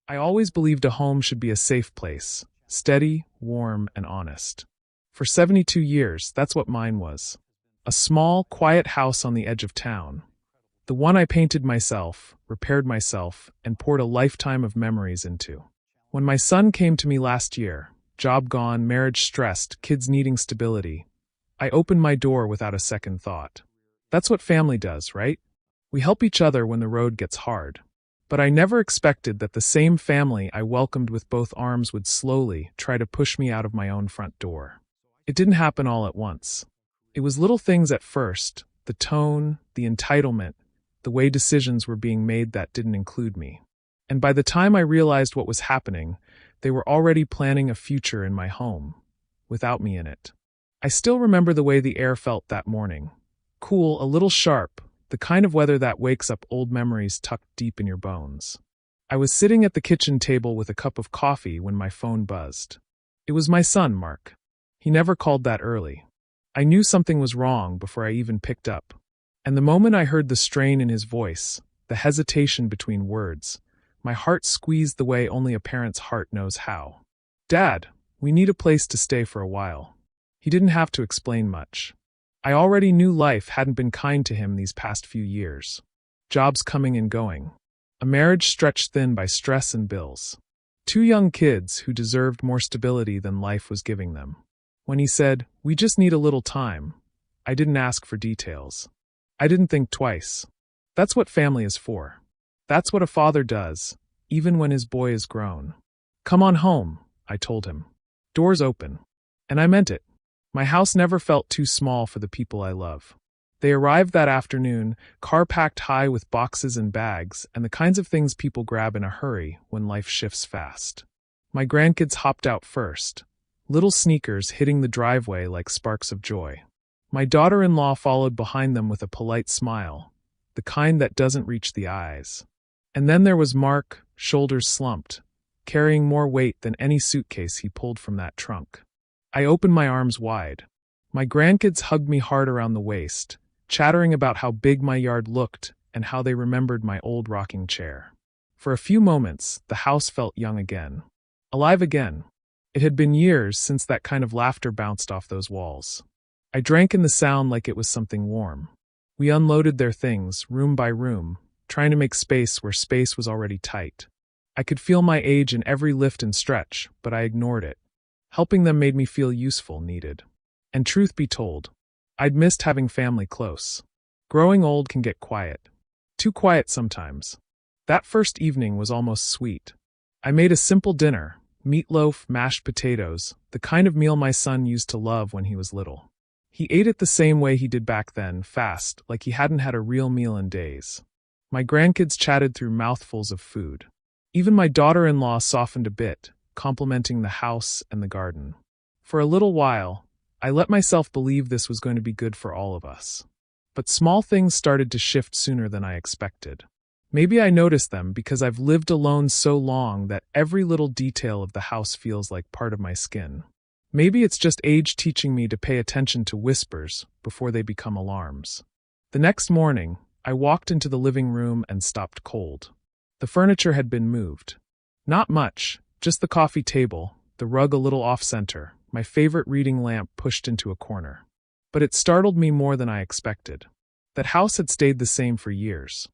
I always believed a home should be a safe place, steady, warm, and honest. For 72 years, that's what mine was. A small, quiet house on the edge of town. The one I painted myself, repaired myself, and poured a lifetime of memories into. When my son came to me last year, job gone, marriage stressed, kids needing stability, I opened my door without a second thought. That's what family does, right? We help each other when the road gets hard. But I never expected that the same family I welcomed with both arms would slowly try to push me out of my own front door. It didn't happen all at once. It was little things at first, the tone, the entitlement, the way decisions were being made that didn't include me. And by the time I realized what was happening, they were already planning a future in my home, without me in it. I still remember the way the air felt that morning. Cool, a little sharp, the kind of weather that wakes up old memories tucked deep in your bones. I was sitting at the kitchen table with a cup of coffee when my phone buzzed. It was my son, Mark. He never called that early. I knew something was wrong before I even picked up. And the moment I heard the strain in his voice, the hesitation between words, my heart squeezed the way only a parent's heart knows how. "Dad, we need a place to stay for a while." He didn't have to explain much. I already knew life hadn't been kind to him these past few years. Jobs coming and going. A marriage stretched thin by stress and bills. 2 young kids who deserved more stability than life was giving them. When he said, "We just need a little time," I didn't ask for details. I didn't think twice. That's what family is for. That's what a father does, even when his boy is grown. "Come on home," I told him. "Doors open." And I meant it. My house never felt too small for the people I love. They arrived that afternoon, car packed high with boxes and bags, and the kinds of things people grab in a hurry when life shifts fast. My grandkids hopped out first, little sneakers hitting the driveway like sparks of joy. My daughter-in-law followed behind them with a polite smile, the kind that doesn't reach the eyes. And then there was Mark, shoulders slumped, carrying more weight than any suitcase he pulled from that trunk. I opened my arms wide. My grandkids hugged me hard around the waist, chattering about how big my yard looked and how they remembered my old rocking chair. For a few moments, the house felt young again. Alive again. It had been years since that kind of laughter bounced off those walls. I drank in the sound like it was something warm. We unloaded their things, room by room, trying to make space where space was already tight. I could feel my age in every lift and stretch, but I ignored it. Helping them made me feel useful, needed. And truth be told, I'd missed having family close. Growing old can get quiet. Too quiet sometimes. That first evening was almost sweet. I made a simple dinner, meatloaf, mashed potatoes, the kind of meal my son used to love when he was little. He ate it the same way he did back then, fast, like he hadn't had a real meal in days. My grandkids chatted through mouthfuls of food. Even my daughter-in-law softened a bit, complimenting the house and the garden. For a little while, I let myself believe this was going to be good for all of us. But small things started to shift sooner than I expected. Maybe I noticed them because I've lived alone so long that every little detail of the house feels like part of my skin. Maybe it's just age teaching me to pay attention to whispers before they become alarms. The next morning, I walked into the living room and stopped cold. The furniture had been moved. Not much. Just the coffee table, the rug a little off-center, my favorite reading lamp pushed into a corner. But it startled me more than I expected. That house had stayed the same for years.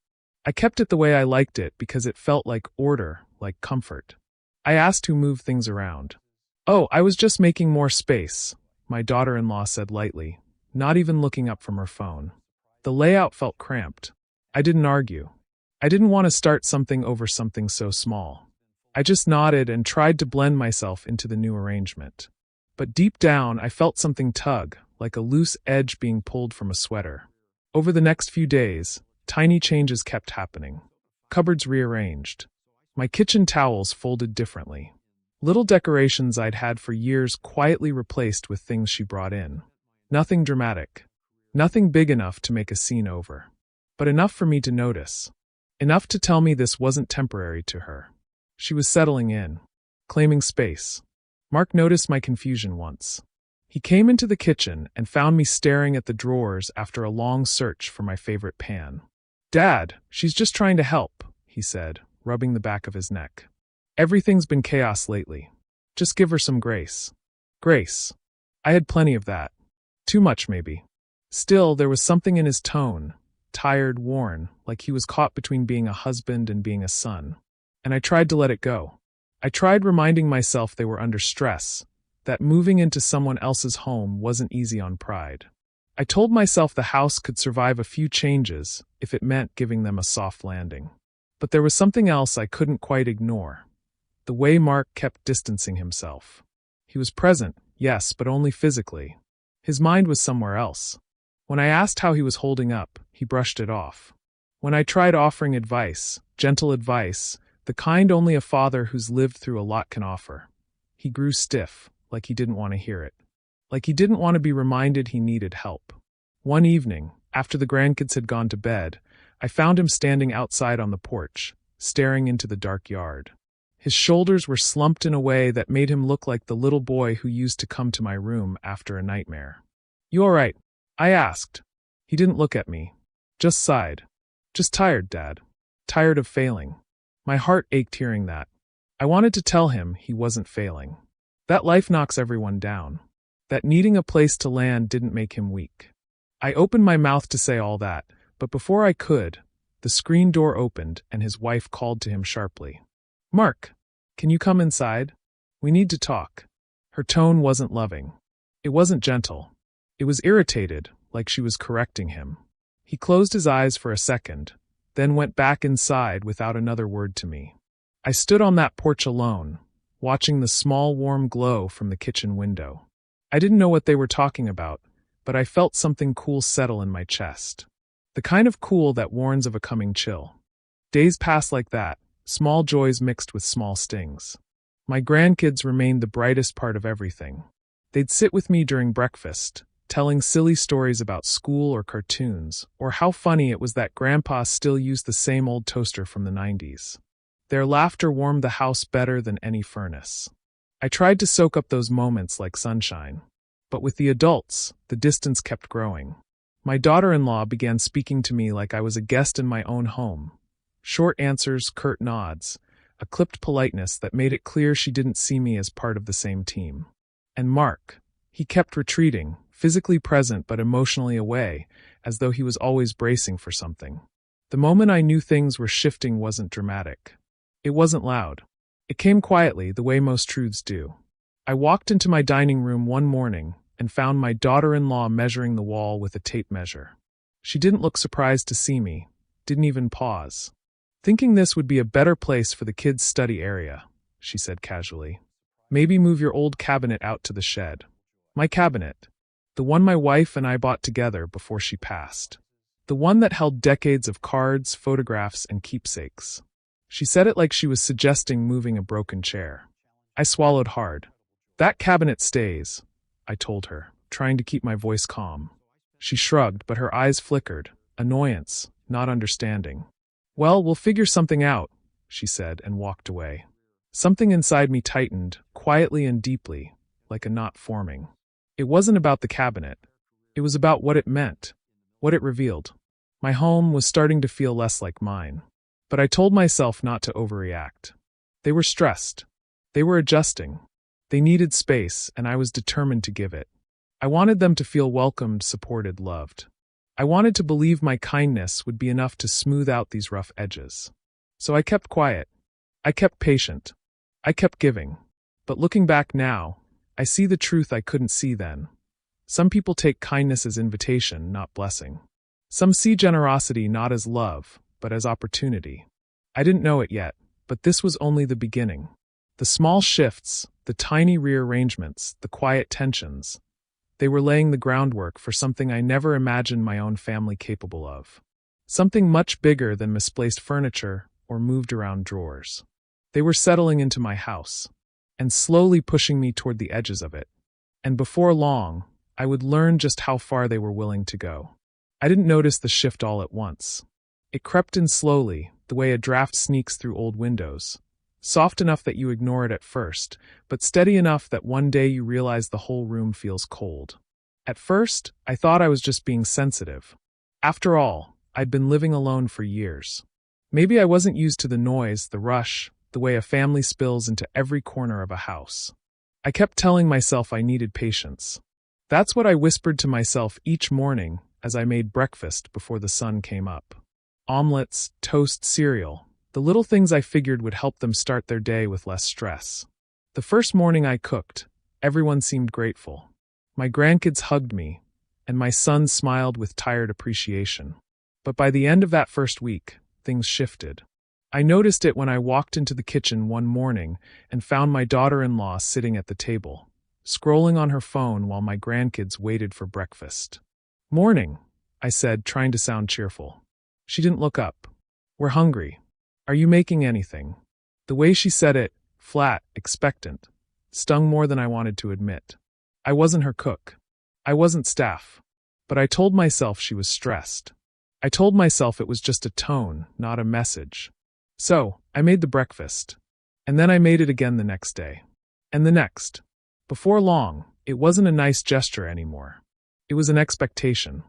I kept it the way I liked it because it felt like order, like comfort. I asked who moved things around. "Oh, I was just making more space," my daughter-in-law said lightly, not even looking up from her phone. The layout felt cramped. I didn't argue. I didn't want to start something over something so small. I just nodded and tried to blend myself into the new arrangement. But deep down, I felt something tug, like a loose edge being pulled from a sweater. Over the next few days, tiny changes kept happening. Cupboards rearranged. My kitchen towels folded differently. Little decorations I'd had for years quietly replaced with things she brought in. Nothing dramatic. Nothing big enough to make a scene over. But enough for me to notice. Enough to tell me this wasn't temporary to her. She was settling in, claiming space. Mark noticed my confusion once. He came into the kitchen and found me staring at the drawers after a long search for my favorite pan. "Dad, she's just trying to help," he said, rubbing the back of his neck. Everything's been chaos lately. Just give her some grace. Grace. I had plenty of that. Too much, maybe. Still, there was something in his tone, tired, worn, like he was caught between being a husband and being a son. And I tried to let it go. I tried reminding myself they were under stress, that moving into someone else's home wasn't easy on pride. I told myself the house could survive a few changes if it meant giving them a soft landing. But there was something else I couldn't quite ignore. The way Mark kept distancing himself. He was present, yes, but only physically. His mind was somewhere else. When I asked how he was holding up, he brushed it off. When I tried offering advice, gentle advice, the kind only a father who's lived through a lot can offer, he grew stiff, like he didn't want to hear it. Like he didn't want to be reminded he needed help. One evening, after the grandkids had gone to bed, I found him standing outside on the porch, staring into the dark yard. His shoulders were slumped in a way that made him look like the little boy who used to come to my room after a nightmare. "You all right?" I asked. He didn't look at me. Just sighed. "Just tired, Dad. Tired of failing." My heart ached hearing that. I wanted to tell him he wasn't failing. That life knocks everyone down. That needing a place to land didn't make him weak. I opened my mouth to say all that, but before I could, the screen door opened and his wife called to him sharply. "Mark, can you come inside? We need to talk." Her tone wasn't loving. It wasn't gentle. It was irritated, like she was correcting him. He closed his eyes for a second, then went back inside without another word to me. I stood on that porch alone, watching the small warm glow from the kitchen window. I didn't know what they were talking about, but I felt something cool settle in my chest. The kind of cool that warns of a coming chill. Days passed like that, small joys mixed with small stings. My grandkids remained the brightest part of everything. They'd sit with me during breakfast, telling silly stories about school or cartoons, or how funny it was that Grandpa still used the same old toaster from the 90s. Their laughter warmed the house better than any furnace. I tried to soak up those moments like sunshine. But with the adults, the distance kept growing. My daughter-in-law began speaking to me like I was a guest in my own home. Short answers, curt nods, a clipped politeness that made it clear she didn't see me as part of the same team. And Mark, he kept retreating, physically present but emotionally away, as though he was always bracing for something. The moment I knew things were shifting wasn't dramatic. It wasn't loud. It came quietly, the way most truths do. I walked into my dining room one morning and found my daughter-in-law measuring the wall with a tape measure. She didn't look surprised to see me, didn't even pause. "Thinking this would be a better place for the kids' study area," she said casually. "Maybe move your old cabinet out to the shed." My cabinet. The one my wife and I bought together before she passed. The one that held decades of cards, photographs, and keepsakes. She said it like she was suggesting moving a broken chair. I swallowed hard. "That cabinet stays," I told her, trying to keep my voice calm. She shrugged, but her eyes flickered, annoyance, not understanding. "Well, we'll figure something out," she said, and walked away. Something inside me tightened, quietly and deeply, like a knot forming. It wasn't about the cabinet. It was about what it meant, what it revealed. My home was starting to feel less like mine. But I told myself not to overreact. They were stressed. They were adjusting. They needed space, and I was determined to give it. I wanted them to feel welcomed, supported, loved. I wanted to believe my kindness would be enough to smooth out these rough edges. So I kept quiet. I kept patient. I kept giving. But looking back now, I see the truth I couldn't see then. Some people take kindness as invitation, not blessing. Some see generosity not as love, but as opportunity. I didn't know it yet, but this was only the beginning. The small shifts, the tiny rearrangements, the quiet tensions, they were laying the groundwork for something I never imagined my own family capable of. Something much bigger than misplaced furniture or moved around drawers. They were settling into my house, and slowly pushing me toward the edges of it. And before long, I would learn just how far they were willing to go. I didn't notice the shift all at once. It crept in slowly, the way a draft sneaks through old windows. Soft enough that you ignore it at first, but steady enough that one day you realize the whole room feels cold. At first, I thought I was just being sensitive. After all, I'd been living alone for years. Maybe I wasn't used to the noise, the rush, the way a family spills into every corner of a house. I kept telling myself I needed patience. That's what I whispered to myself each morning as I made breakfast before the sun came up. Omelets, toast, cereal, the little things I figured would help them start their day with less stress. The first morning I cooked, everyone seemed grateful. My grandkids hugged me, and my son smiled with tired appreciation. But by the end of that first week, things shifted. I noticed it when I walked into the kitchen one morning and found my daughter-in-law sitting at the table, scrolling on her phone while my grandkids waited for breakfast. "Morning," I said, trying to sound cheerful. She didn't look up. "We're hungry. Are you making anything?" The way she said it, flat, expectant, stung more than I wanted to admit. I wasn't her cook. I wasn't staff. But I told myself she was stressed. I told myself it was just a tone, not a message. So, I made the breakfast. And then I made it again the next day. And the next. Before long, it wasn't a nice gesture anymore. It was an expectation.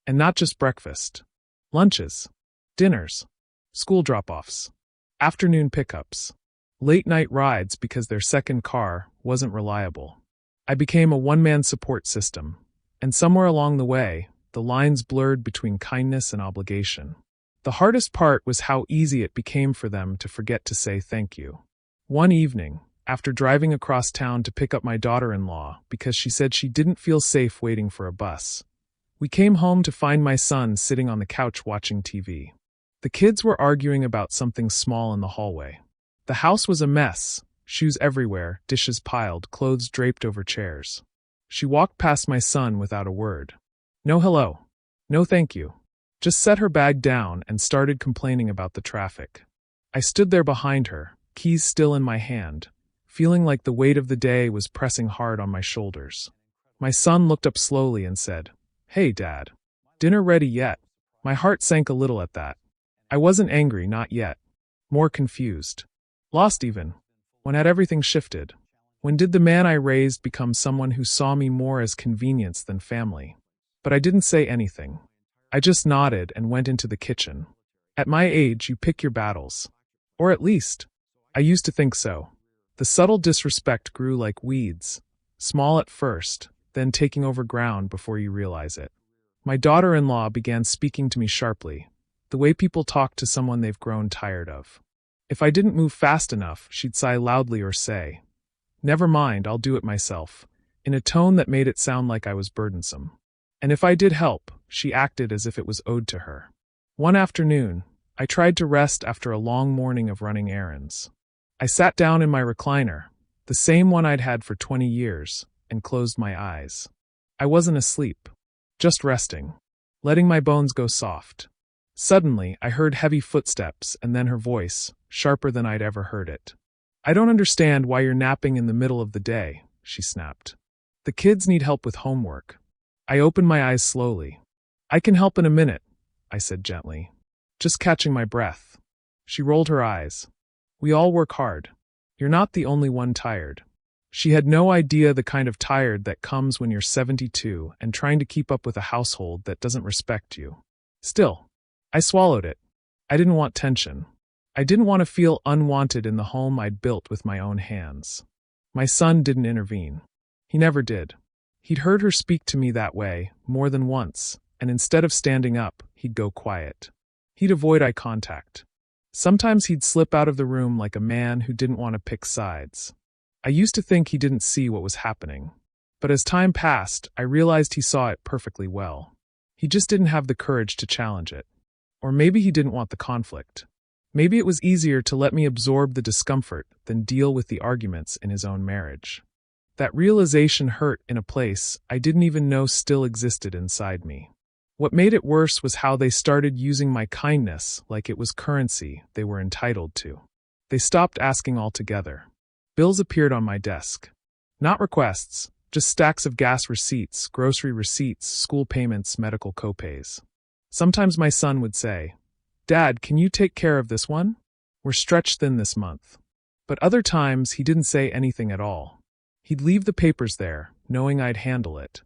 And not just breakfast. Lunches. Dinners. School drop-offs. Afternoon pickups. Late-night rides because their second car wasn't reliable. I became a one-man support system. And somewhere along the way, the lines blurred between kindness and obligation. The hardest part was how easy it became for them to forget to say thank you. One evening, after driving across town to pick up my daughter-in-law because she said she didn't feel safe waiting for a bus, we came home to find my son sitting on the couch watching TV. The kids were arguing about something small in the hallway. The house was a mess, shoes everywhere, dishes piled, clothes draped over chairs. She walked past my son without a word. No hello. No thank you. Just set her bag down and started complaining about the traffic. I stood there behind her, keys still in my hand, feeling like the weight of the day was pressing hard on my shoulders. My son looked up slowly and said, "Hey, Dad. Dinner ready yet?" My heart sank a little at that. I wasn't angry, not yet. More confused. Lost even. When had everything shifted? When did the man I raised become someone who saw me more as convenience than family? But I didn't say anything. I just nodded and went into the kitchen. At my age, you pick your battles. Or at least, I used to think so. The subtle disrespect grew like weeds, small at first, then taking over ground before you realize it. My daughter-in-law began speaking to me sharply, the way people talk to someone they've grown tired of. If I didn't move fast enough, she'd sigh loudly or say, "Never mind, I'll do it myself," in a tone that made it sound like I was burdensome. And if I did help, she acted as if it was owed to her. One afternoon, I tried to rest after a long morning of running errands. I sat down in my recliner, the same one I'd had for 20 years, and closed my eyes. I wasn't asleep, just resting, letting my bones go soft. Suddenly, I heard heavy footsteps and then her voice, sharper than I'd ever heard it. "I don't understand why you're napping in the middle of the day," she snapped. "The kids need help with homework." I opened my eyes slowly. "I can help in a minute," I said gently, just catching my breath. She rolled her eyes. "We all work hard. You're not the only one tired." She had no idea the kind of tired that comes when you're 72 and trying to keep up with a household that doesn't respect you. Still, I swallowed it. I didn't want tension. I didn't want to feel unwanted in the home I'd built with my own hands. My son didn't intervene. He never did. He'd heard her speak to me that way, more than once, and instead of standing up, he'd go quiet. He'd avoid eye contact. Sometimes he'd slip out of the room like a man who didn't want to pick sides. I used to think he didn't see what was happening. But as time passed, I realized he saw it perfectly well. He just didn't have the courage to challenge it. Or maybe he didn't want the conflict. Maybe it was easier to let me absorb the discomfort than deal with the arguments in his own marriage. That realization hurt in a place I didn't even know still existed inside me. What made it worse was how they started using my kindness like it was currency they were entitled to. They stopped asking altogether. Bills appeared on my desk. Not requests, just stacks of gas receipts, grocery receipts, school payments, medical copays. Sometimes my son would say, "Dad, can you take care of this one? We're stretched thin this month." But other times he didn't say anything at all. He'd leave the papers there, knowing I'd handle it.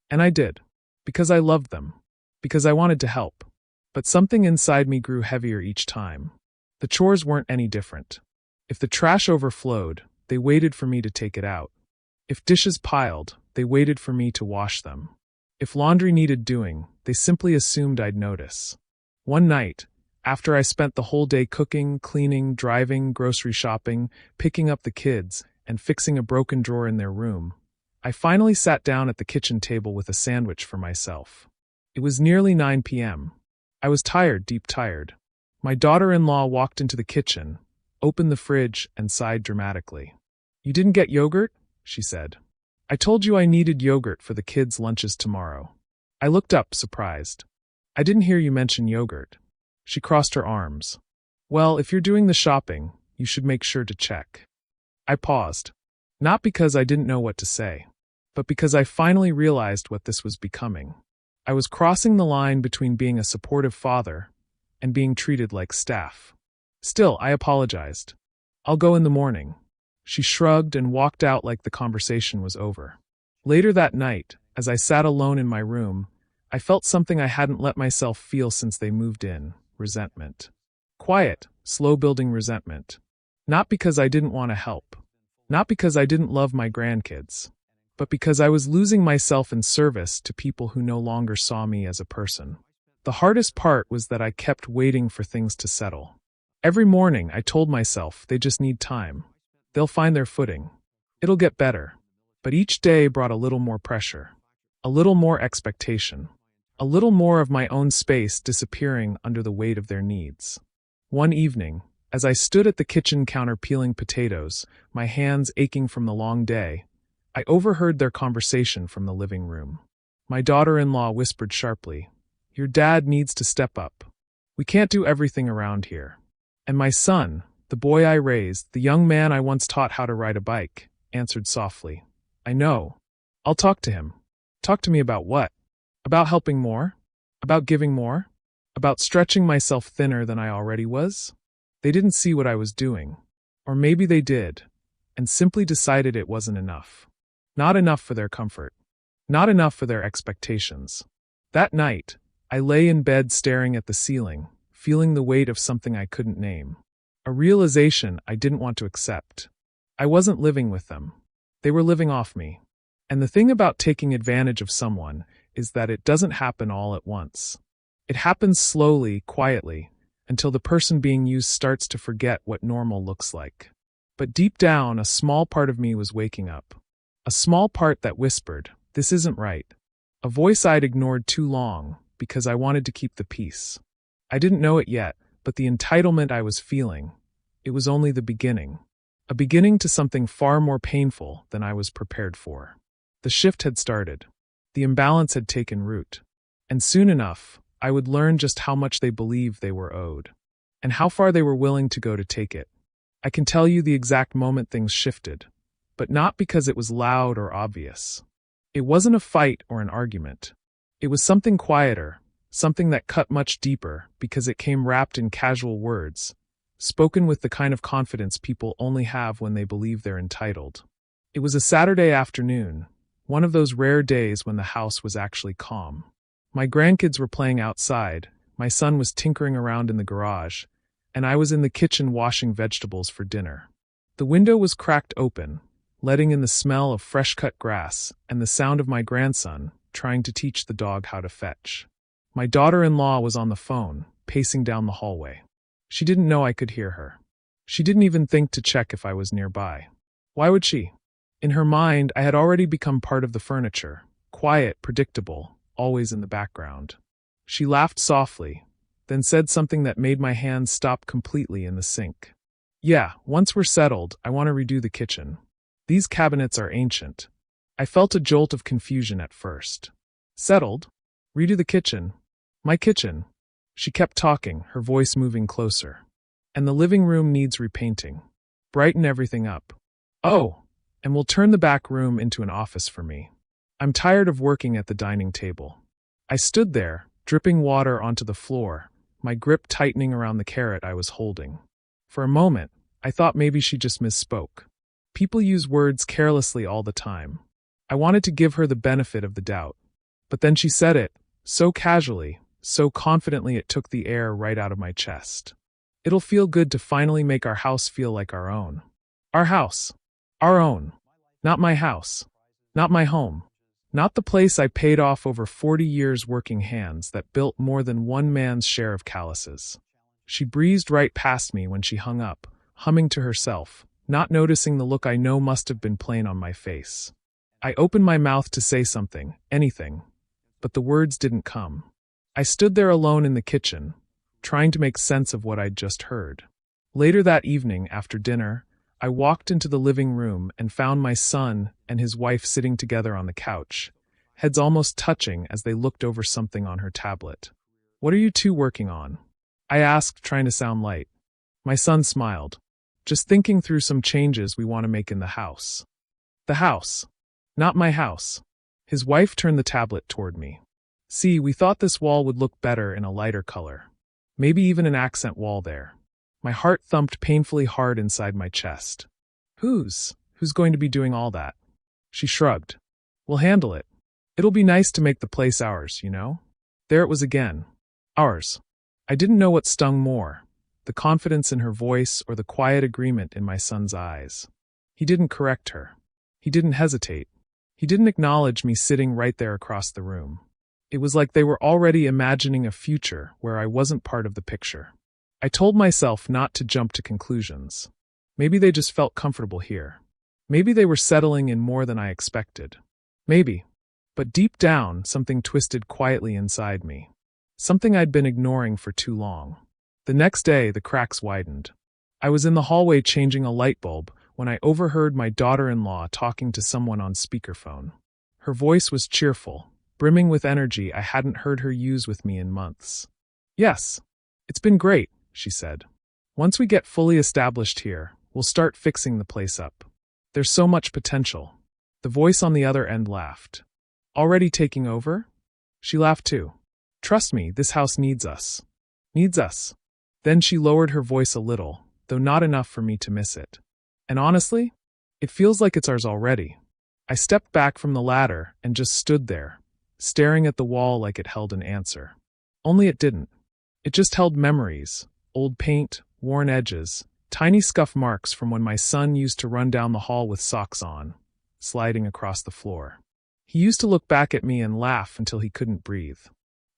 And I did. Because I loved them. Because I wanted to help. But something inside me grew heavier each time. The chores weren't any different. If the trash overflowed, they waited for me to take it out. If dishes piled, they waited for me to wash them. If laundry needed doing, they simply assumed I'd notice. One night, after I spent the whole day cooking, cleaning, driving, grocery shopping, picking up the kids, and fixing a broken drawer in their room, I finally sat down at the kitchen table with a sandwich for myself. It was nearly 9 p.m. I was tired, deep tired. My daughter-in-law walked into the kitchen, opened the fridge, and sighed dramatically. "You didn't get yogurt?" she said. "I told you I needed yogurt for the kids' lunches tomorrow." I looked up, surprised. "I didn't hear you mention yogurt." She crossed her arms. "Well, if you're doing the shopping, you should make sure to check." I paused. Not because I didn't know what to say, but because I finally realized what this was becoming. I was crossing the line between being a supportive father and being treated like staff. Still, I apologized. "I'll go in the morning." She shrugged and walked out like the conversation was over. Later that night, as I sat alone in my room, I felt something I hadn't let myself feel since they moved in: resentment. Quiet, slow-building resentment. Not because I didn't want to help. Not because I didn't love my grandkids. But because I was losing myself in service to people who no longer saw me as a person. The hardest part was that I kept waiting for things to settle. Every morning I told myself they just need time. They'll find their footing. It'll get better. But each day brought a little more pressure. A little more expectation. A little more of my own space disappearing under the weight of their needs. One evening, as I stood at the kitchen counter peeling potatoes, my hands aching from the long day, I overheard their conversation from the living room. My daughter-in-law whispered sharply, "Your dad needs to step up. We can't do everything around here." And my son, the boy I raised, the young man I once taught how to ride a bike, answered softly, "I know. I'll talk to him." Talk to me about what? About helping more? About giving more? About stretching myself thinner than I already was? They didn't see what I was doing. Or maybe they did, and simply decided it wasn't enough. Not enough for their comfort. Not enough for their expectations. That night, I lay in bed staring at the ceiling, feeling the weight of something I couldn't name. A realization I didn't want to accept. I wasn't living with them. They were living off me. And the thing about taking advantage of someone is that it doesn't happen all at once. It happens slowly, quietly, until the person being used starts to forget what normal looks like. But deep down, a small part of me was waking up. A small part that whispered, "This isn't right." A voice I'd ignored too long, because I wanted to keep the peace. I didn't know it yet, but the entitlement I was feeling, it was only the beginning. A beginning to something far more painful than I was prepared for. The shift had started. The imbalance had taken root. And soon enough, I would learn just how much they believed they were owed. And how far they were willing to go to take it. I can tell you the exact moment things shifted. But not because it was loud or obvious. It wasn't a fight or an argument. It was something quieter, something that cut much deeper because it came wrapped in casual words, spoken with the kind of confidence people only have when they believe they're entitled. It was a Saturday afternoon, one of those rare days when the house was actually calm. My grandkids were playing outside, my son was tinkering around in the garage, and I was in the kitchen washing vegetables for dinner. The window was cracked open, letting in the smell of fresh-cut grass and the sound of my grandson trying to teach the dog how to fetch. My daughter-in-law was on the phone, pacing down the hallway. She didn't know I could hear her. She didn't even think to check if I was nearby. Why would she? In her mind, I had already become part of the furniture, quiet, predictable, always in the background. She laughed softly, then said something that made my hands stop completely in the sink. "Yeah, once we're settled, I want to redo the kitchen. These cabinets are ancient." I felt a jolt of confusion at first. Settled? Redo the kitchen? My kitchen? She kept talking, her voice moving closer. "And the living room needs repainting. Brighten everything up. Oh, and we'll turn the back room into an office for me. I'm tired of working at the dining table." I stood there, dripping water onto the floor, my grip tightening around the carrot I was holding. For a moment, I thought maybe she just misspoke. People use words carelessly all the time. I wanted to give her the benefit of the doubt. But then she said it, so casually, so confidently it took the air right out of my chest. It'll feel good to finally make our house feel like our own. Our house. Our own. Not my house. Not my home. Not the place I paid off over 40 years working hands that built more than one man's share of calluses. She breezed right past me when she hung up, humming to herself, not noticing the look I know must have been plain on my face. I opened my mouth to say something, anything, but the words didn't come. I stood there alone in the kitchen, trying to make sense of what I'd just heard. Later that evening, after dinner, I walked into the living room and found my son and his wife sitting together on the couch, heads almost touching as they looked over something on her tablet. "What are you two working on?" I asked, trying to sound light. My son smiled. "Just thinking through some changes we want to make in the house." "The house. Not my house." His wife turned the tablet toward me. "See, we thought this wall would look better in a lighter color. Maybe even an accent wall there." My heart thumped painfully hard inside my chest. Who's going to be doing all that?" She shrugged. "We'll handle it. It'll be nice to make the place ours, you know?" There it was again. Ours. I didn't know what stung more, the confidence in her voice or the quiet agreement in my son's eyes. He didn't correct her. He didn't hesitate. He didn't acknowledge me sitting right there across the room. It was like they were already imagining a future where I wasn't part of the picture. I told myself not to jump to conclusions. Maybe they just felt comfortable here. Maybe they were settling in more than I expected. Maybe. But deep down, something twisted quietly inside me. Something I'd been ignoring for too long. The next day, the cracks widened. I was in the hallway changing a light bulb when I overheard my daughter-in-law talking to someone on speakerphone. Her voice was cheerful, brimming with energy I hadn't heard her use with me in months. "Yes, it's been great," she said. "Once we get fully established here, we'll start fixing the place up. There's so much potential." The voice on the other end laughed. "Already taking over?" She laughed too. "Trust me, this house needs us. Needs us." Then she lowered her voice a little, though not enough for me to miss it. "And honestly, it feels like it's ours already." I stepped back from the ladder and just stood there, staring at the wall like it held an answer. Only it didn't. It just held memories, old paint, worn edges, tiny scuff marks from when my son used to run down the hall with socks on, sliding across the floor. He used to look back at me and laugh until he couldn't breathe.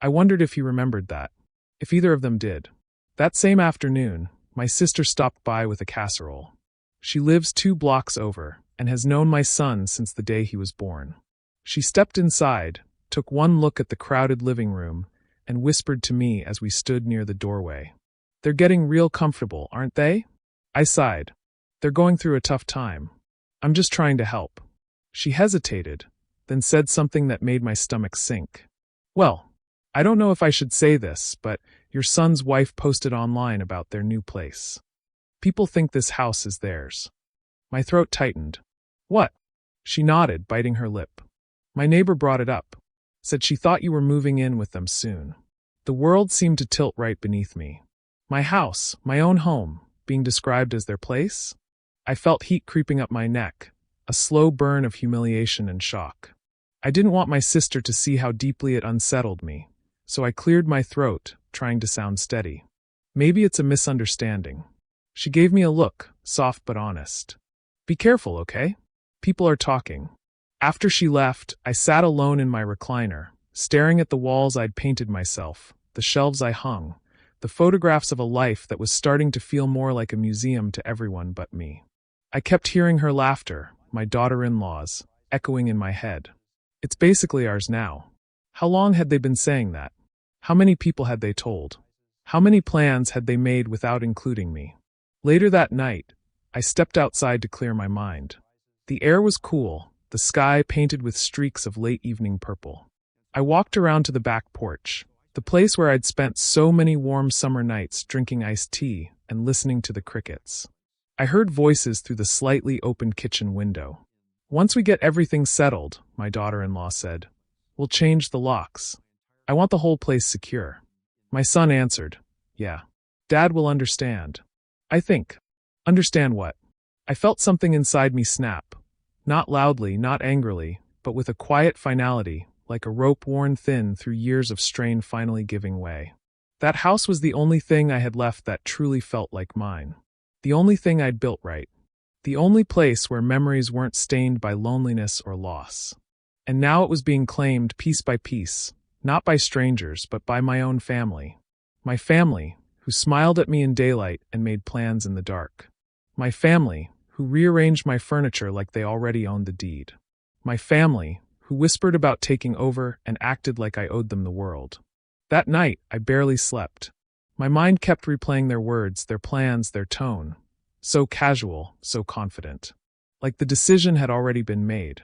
I wondered if he remembered that, if either of them did. That same afternoon, my sister stopped by with a casserole. She lives 2 blocks over and has known my son since the day he was born. She stepped inside, took one look at the crowded living room, and whispered to me as we stood near the doorway. "They're getting real comfortable, aren't they?" I sighed. "They're going through a tough time. I'm just trying to help." She hesitated, then said something that made my stomach sink. "Well, I don't know if I should say this, but your son's wife posted online about their new place. People think this house is theirs." My throat tightened. "What?" She nodded, biting her lip. "My neighbor brought it up. Said she thought you were moving in with them soon." The world seemed to tilt right beneath me. My house, my own home, being described as their place? I felt heat creeping up my neck, a slow burn of humiliation and shock. I didn't want my sister to see how deeply it unsettled me, so I cleared my throat, trying to sound steady. "Maybe it's a misunderstanding." She gave me a look, soft but honest. "Be careful, okay? People are talking." After she left, I sat alone in my recliner, staring at the walls I'd painted myself, the shelves I hung, the photographs of a life that was starting to feel more like a museum to everyone but me. I kept hearing her laughter, my daughter-in-law's, echoing in my head. "It's basically ours now." How long had they been saying that? How many people had they told? How many plans had they made without including me? Later that night, I stepped outside to clear my mind. The air was cool, the sky painted with streaks of late evening purple. I walked around to the back porch, the place where I'd spent so many warm summer nights drinking iced tea and listening to the crickets. I heard voices through the slightly opened kitchen window. "Once we get everything settled," my daughter-in-law said, "we'll change the locks. I want the whole place secure." My son answered, "Yeah. Dad will understand. I think." Understand what? I felt something inside me snap. Not loudly, not angrily, but with a quiet finality, like a rope worn thin through years of strain finally giving way. That house was the only thing I had left that truly felt like mine. The only thing I'd built right. The only place where memories weren't stained by loneliness or loss. And now it was being claimed piece by piece, not by strangers but by my own family. My family, who smiled at me in daylight and made plans in the dark. My family, who rearranged my furniture like they already owned the deed. My family, who whispered about taking over and acted like I owed them the world. That night, I barely slept. My mind kept replaying their words, their plans, their tone. So casual, so confident. Like the decision had already been made.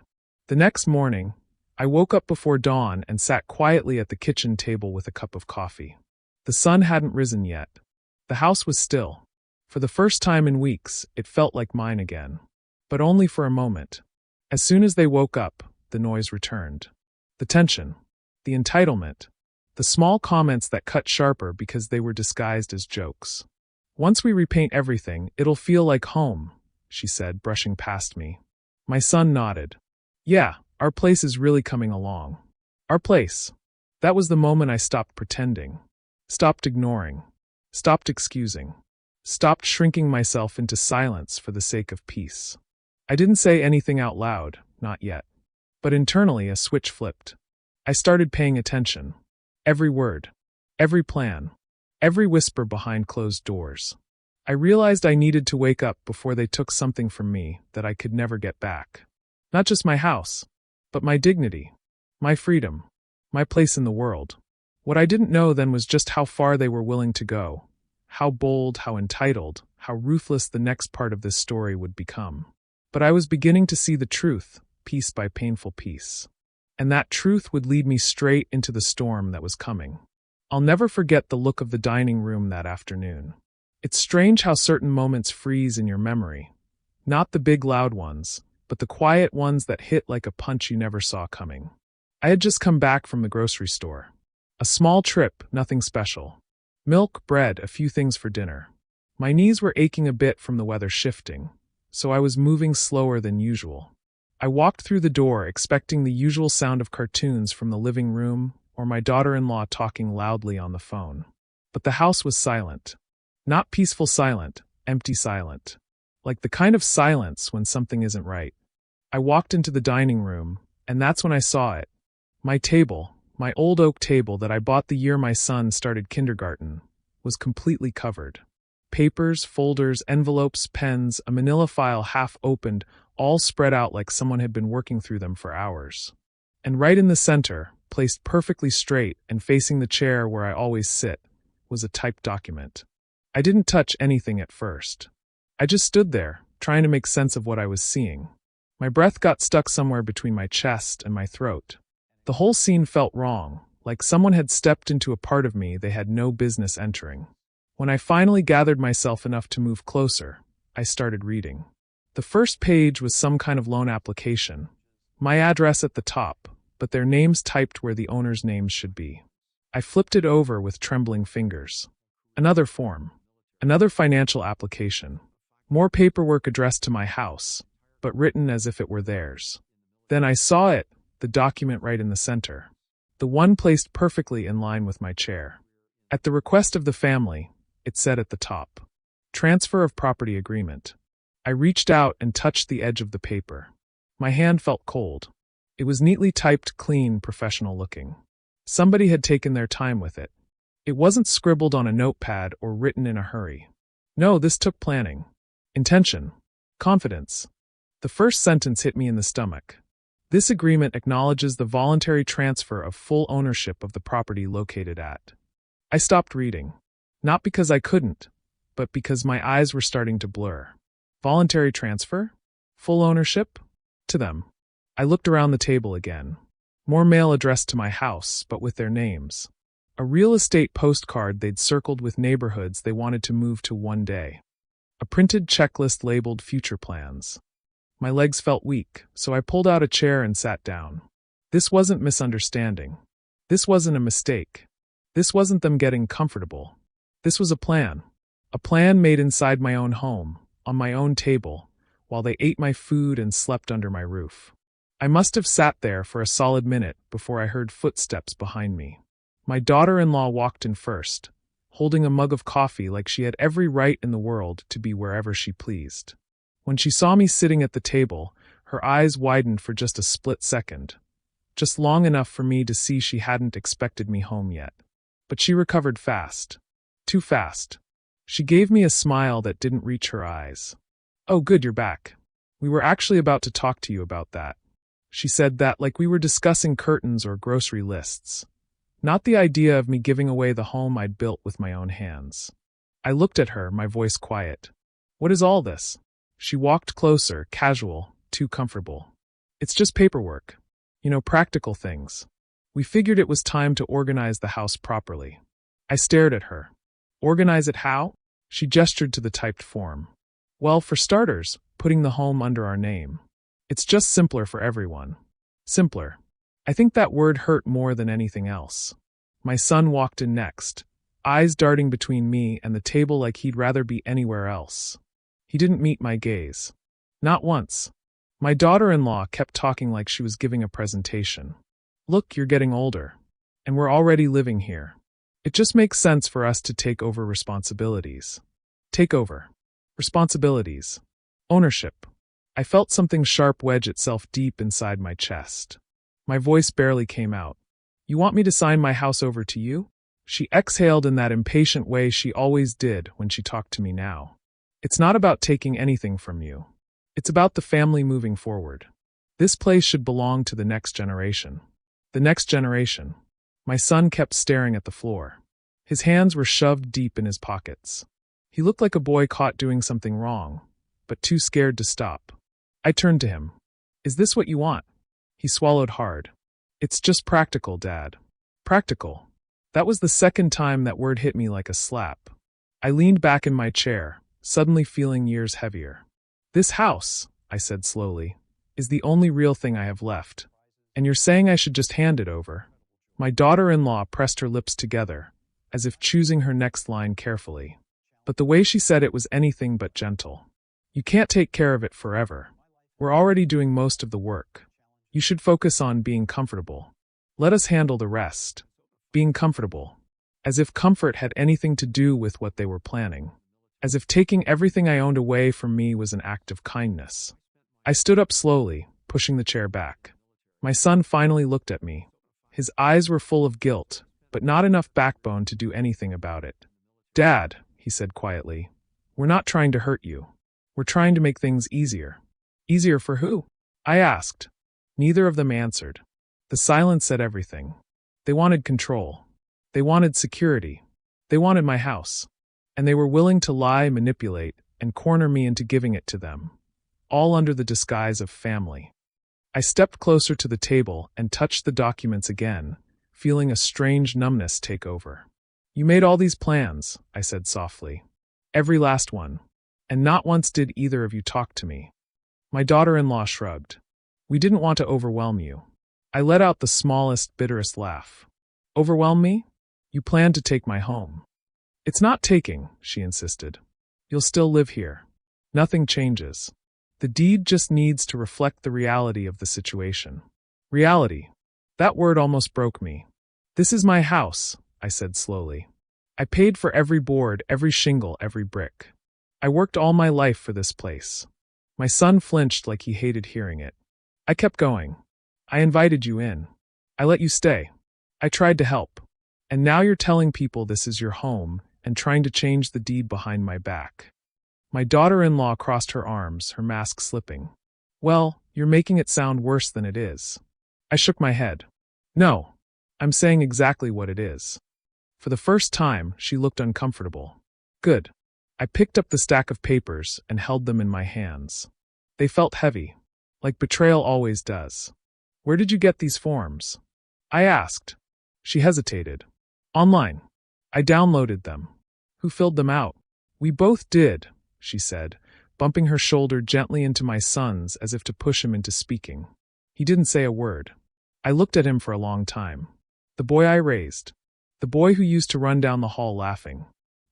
The next morning, I woke up before dawn and sat quietly at the kitchen table with a cup of coffee. The sun hadn't risen yet. The house was still. For the first time in weeks, it felt like mine again. But only for a moment. As soon as they woke up, the noise returned. The tension. The entitlement. The small comments that cut sharper because they were disguised as jokes. "Once we repaint everything, it'll feel like home," she said, brushing past me. My son nodded. "Yeah, our place is really coming along. Our place." That was the moment I stopped pretending. Stopped ignoring. Stopped excusing. Stopped shrinking myself into silence for the sake of peace. I didn't say anything out loud, not yet. But internally a switch flipped. I started paying attention. Every word. Every plan. Every whisper behind closed doors. I realized I needed to wake up before they took something from me that I could never get back. Not just my house, but my dignity, my freedom, my place in the world. What I didn't know then was just how far they were willing to go, how bold, how entitled, how ruthless the next part of this story would become. But I was beginning to see the truth, piece by painful piece. And that truth would lead me straight into the storm that was coming. I'll never forget the look of the dining room that afternoon. It's strange how certain moments freeze in your memory. Not the big loud ones, but the quiet ones that hit like a punch you never saw coming. I had just come back from the grocery store. A small trip, nothing special. Milk, bread, a few things for dinner. My knees were aching a bit from the weather shifting, so I was moving slower than usual. I walked through the door expecting the usual sound of cartoons from the living room or my daughter-in-law talking loudly on the phone. But the house was silent. Not peaceful silent, empty silent. Like the kind of silence when something isn't right. I walked into the dining room, and that's when I saw it. My table, my old oak table that I bought the year my son started kindergarten, was completely covered. Papers, folders, envelopes, pens, a manila file half opened, all spread out like someone had been working through them for hours. And right in the center, placed perfectly straight and facing the chair where I always sit, was a typed document. I didn't touch anything at first. I just stood there, trying to make sense of what I was seeing. My breath got stuck somewhere between my chest and my throat. The whole scene felt wrong, like someone had stepped into a part of me they had no business entering. When I finally gathered myself enough to move closer, I started reading. The first page was some kind of loan application. My address at the top, but their names typed where the owner's names should be. I flipped it over with trembling fingers. Another form. Another financial application. More paperwork addressed to my house, but written as if it were theirs. Then I saw it, the document right in the center. The one placed perfectly in line with my chair. At the request of the family, it said at the top. Transfer of property agreement. I reached out and touched the edge of the paper. My hand felt cold. It was neatly typed, clean, professional looking. Somebody had taken their time with it. It wasn't scribbled on a notepad or written in a hurry. No, this took planning. Intention. Confidence. The first sentence hit me in the stomach. This agreement acknowledges the voluntary transfer of full ownership of the property located at. I stopped reading. Not because I couldn't, but because my eyes were starting to blur. Voluntary transfer? Full ownership? To them. I looked around the table again. More mail addressed to my house, but with their names. A real estate postcard they'd circled with neighborhoods they wanted to move to one day. A printed checklist labeled future plans. My legs felt weak, so I pulled out a chair and sat down. This wasn't misunderstanding. This wasn't a mistake. This wasn't them getting comfortable. This was a plan. A plan made inside my own home, on my own table, while they ate my food and slept under my roof. I must have sat there for a solid minute before I heard footsteps behind me. My daughter-in-law walked in first, holding a mug of coffee like she had every right in the world to be wherever she pleased. When she saw me sitting at the table, her eyes widened for just a split second, just long enough for me to see she hadn't expected me home yet. But she recovered fast. Too fast. She gave me a smile that didn't reach her eyes. "Oh, good, you're back. We were actually about to talk to you about that." She said that like we were discussing curtains or grocery lists. Not the idea of me giving away the home I'd built with my own hands. I looked at her, my voice quiet. "What is all this?" She walked closer, casual, too comfortable. "It's just paperwork. Practical things. We figured it was time to organize the house properly." I stared at her. "Organize it how?" She gestured to the typed form. "Well, for starters, putting the home under our name. It's just simpler for everyone. Simpler." I think that word hurt more than anything else. My son walked in next, eyes darting between me and the table like he'd rather be anywhere else. He didn't meet my gaze. Not once. My daughter-in-law kept talking like she was giving a presentation. "Look, you're getting older. And we're already living here. It just makes sense for us to take over responsibilities." Take over. Responsibilities. Ownership. I felt something sharp wedge itself deep inside my chest. My voice barely came out. "You want me to sign my house over to you?" She exhaled in that impatient way she always did when she talked to me now. "It's not about taking anything from you. It's about the family moving forward. This place should belong to the next generation." The next generation. My son kept staring at the floor. His hands were shoved deep in his pockets. He looked like a boy caught doing something wrong, but too scared to stop. I turned to him. "Is this what you want?" He swallowed hard. "It's just practical, Dad." Practical. That was the second time that word hit me like a slap. I leaned back in my chair, suddenly feeling years heavier. "This house," I said slowly, "is the only real thing I have left. And you're saying I should just hand it over?" My daughter-in-law pressed her lips together, as if choosing her next line carefully. But the way she said it was anything but gentle. "You can't take care of it forever. We're already doing most of the work. You should focus on being comfortable. Let us handle the rest." Being comfortable. As if comfort had anything to do with what they were planning. As if taking everything I owned away from me was an act of kindness. I stood up slowly, pushing the chair back. My son finally looked at me. His eyes were full of guilt, but not enough backbone to do anything about it. "Dad," he said quietly, "we're not trying to hurt you. We're trying to make things easier." "Easier for who?" I asked. Neither of them answered. The silence said everything. They wanted control. They wanted security. They wanted my house. And they were willing to lie, manipulate, and corner me into giving it to them. All under the disguise of family. I stepped closer to the table and touched the documents again, feeling a strange numbness take over. "You made all these plans," I said softly. "Every last one. And not once did either of you talk to me." My daughter-in-law shrugged. "We didn't want to overwhelm you." I let out the smallest, bitterest laugh. "Overwhelm me? You planned to take my home." "It's not taking," she insisted. "You'll still live here. Nothing changes. The deed just needs to reflect the reality of the situation." Reality. That word almost broke me. "This is my house," I said slowly. "I paid for every board, every shingle, every brick. I worked all my life for this place." My son flinched like he hated hearing it. I kept going. "I invited you in. I let you stay. I tried to help. And now you're telling people this is your home and trying to change the deed behind my back." My daughter-in-law crossed her arms, her mask slipping. "Well, you're making it sound worse than it is." I shook my head. "No, I'm saying exactly what it is." For the first time, she looked uncomfortable. "Good." I picked up the stack of papers and held them in my hands. They felt heavy, like betrayal always does. "Where did you get these forms?" I asked. She hesitated. "Online. I downloaded them." "Who filled them out?" "We both did," she said, bumping her shoulder gently into my son's as if to push him into speaking. He didn't say a word. I looked at him for a long time. The boy I raised. The boy who used to run down the hall laughing.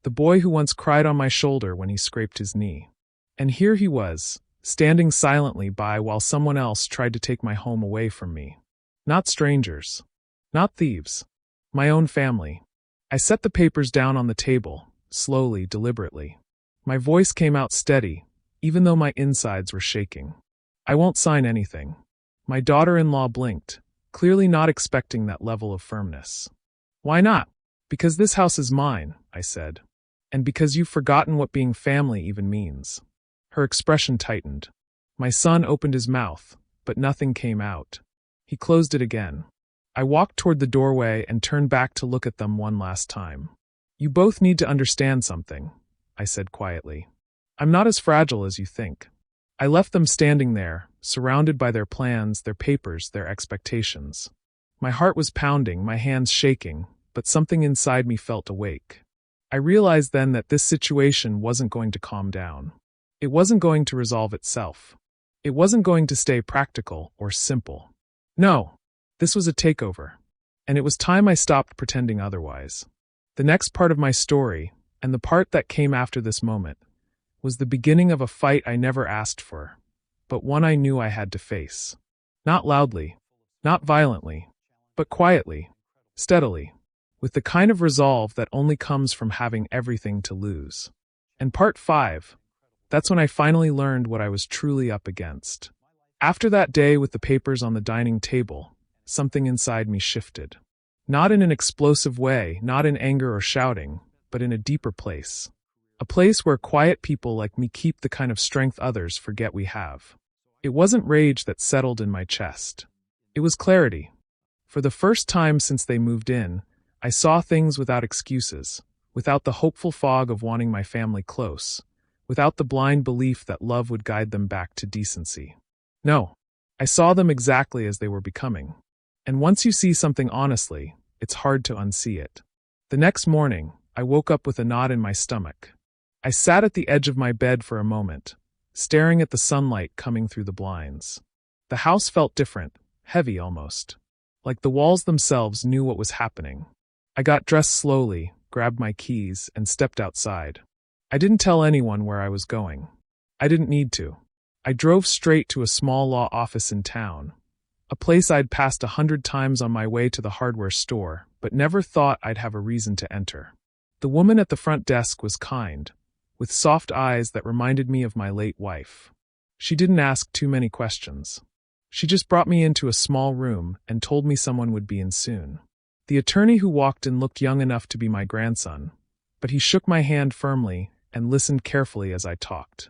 The boy who once cried on my shoulder when he scraped his knee. And here he was, standing silently by while someone else tried to take my home away from me. Not strangers. Not thieves. My own family. I set the papers down on the table, slowly, deliberately. My voice came out steady, even though my insides were shaking. I won't sign anything. My daughter-in-law blinked, clearly not expecting that level of firmness. Why not? Because this house is mine, I said. And because you've forgotten what being family even means. Her expression tightened. My son opened his mouth, but nothing came out. He closed it again. I walked toward the doorway and turned back to look at them one last time. You both need to understand something, I said quietly. I'm not as fragile as you think. I left them standing there, surrounded by their plans, their papers, their expectations. My heart was pounding, my hands shaking, but something inside me felt awake. I realized then that this situation wasn't going to calm down. It wasn't going to resolve itself. It wasn't going to stay practical or simple. No, this was a takeover. And it was time I stopped pretending otherwise. The next part of my story, and the part that came after this moment, was the beginning of a fight I never asked for, but one I knew I had to face. Not loudly, not violently, but quietly, steadily, with the kind of resolve that only comes from having everything to lose. And part 5, that's when I finally learned what I was truly up against. After that day with the papers on the dining table, something inside me shifted. Not in an explosive way, not in anger or shouting, but in a deeper place. A place where quiet people like me keep the kind of strength others forget we have. It wasn't rage that settled in my chest. It was clarity. For the first time since they moved in, I saw things without excuses, without the hopeful fog of wanting my family close, without the blind belief that love would guide them back to decency. No, I saw them exactly as they were becoming. And once you see something honestly, it's hard to unsee it. The next morning, I woke up with a knot in my stomach. I sat at the edge of my bed for a moment, staring at the sunlight coming through the blinds. The house felt different, heavy almost. Like the walls themselves knew what was happening. I got dressed slowly, grabbed my keys, and stepped outside. I didn't tell anyone where I was going. I didn't need to. I drove straight to a small law office in town, a place I'd passed 100 times on my way to the hardware store, but never thought I'd have a reason to enter. The woman at the front desk was kind, with soft eyes that reminded me of my late wife. She didn't ask too many questions. She just brought me into a small room and told me someone would be in soon. The attorney who walked in looked young enough to be my grandson, but he shook my hand firmly and listened carefully as I talked.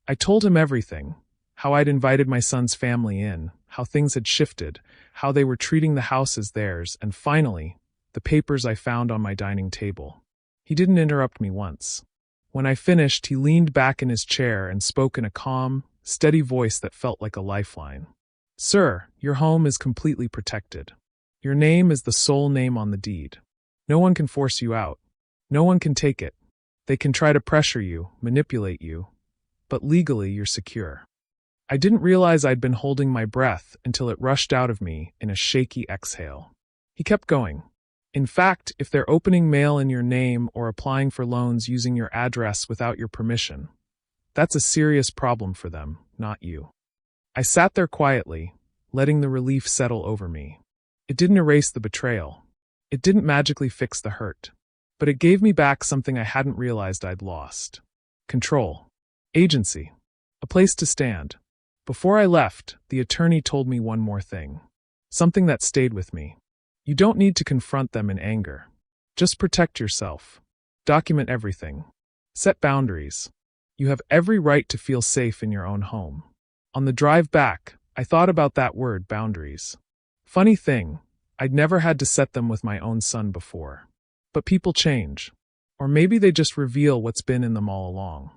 I told him everything, how I'd invited my son's family in, how things had shifted, how they were treating the house as theirs, and finally, the papers I found on my dining table. He didn't interrupt me once. When I finished, he leaned back in his chair and spoke in a calm, steady voice that felt like a lifeline. Sir, your home is completely protected. Your name is the sole name on the deed. No one can force you out. No one can take it. They can try to pressure you, manipulate you, but legally you're secure. I didn't realize I'd been holding my breath until it rushed out of me in a shaky exhale. He kept going. In fact, if they're opening mail in your name or applying for loans using your address without your permission, that's a serious problem for them, not you. I sat there quietly, letting the relief settle over me. It didn't erase the betrayal. It didn't magically fix the hurt. But it gave me back something I hadn't realized I'd lost. Control. Agency. A place to stand. Before I left, the attorney told me one more thing. Something that stayed with me. You don't need to confront them in anger. Just protect yourself. Document everything. Set boundaries. You have every right to feel safe in your own home. On the drive back, I thought about that word, boundaries. Funny thing, I'd never had to set them with my own son before. But people change. Or maybe they just reveal what's been in them all along.